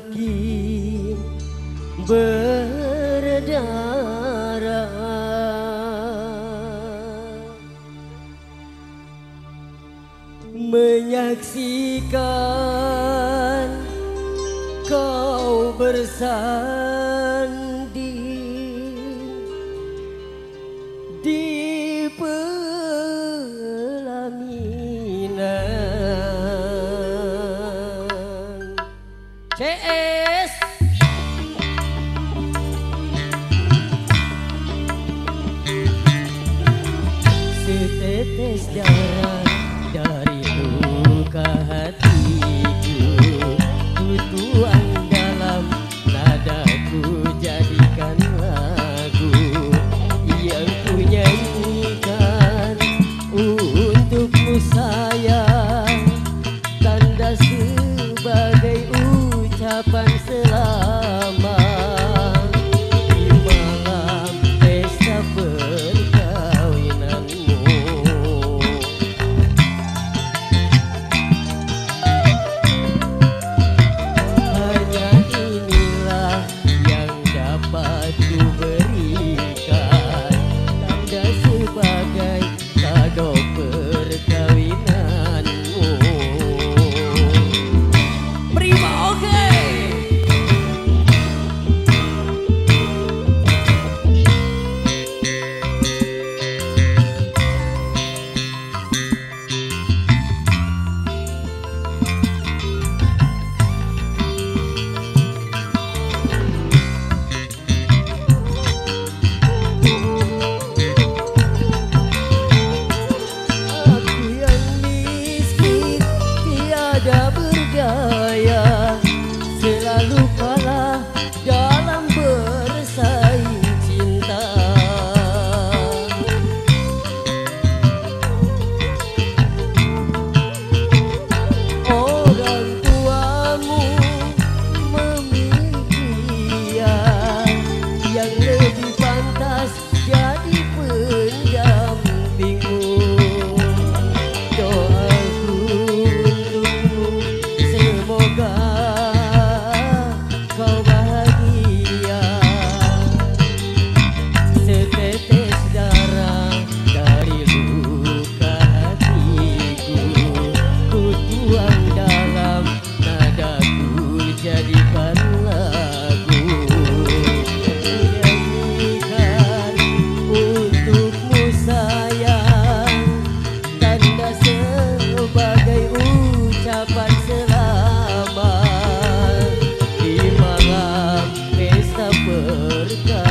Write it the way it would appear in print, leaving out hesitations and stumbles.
semakin berdarah. Menyaksikan kau bersanding di pelaminan. CS setetes darah dari luka hatiku, ku tuang dalam nadaku, jadikan lagu yang ku nyanyikan untukmu sayang, tanda sebagai ucapan selamat di malam pesta perkawinanmu. Hanya inilah yang dapat ku berikan, tanda sebagai kado perkawinanmu. Prima, oke. Tiada berdaya, selalu kalah dalam bersaing cinta. Orang tuamu memilih dia yang lebih pantas jadi pendampingmu. Semoga kau bahagia. Setetes darah dari luka hatiku, ku tuang dalam nadaku, jadikan lagu nyanyikan untukmu sayang, tanda sebagai ucapan selamat di malam pesta perkawinanmu.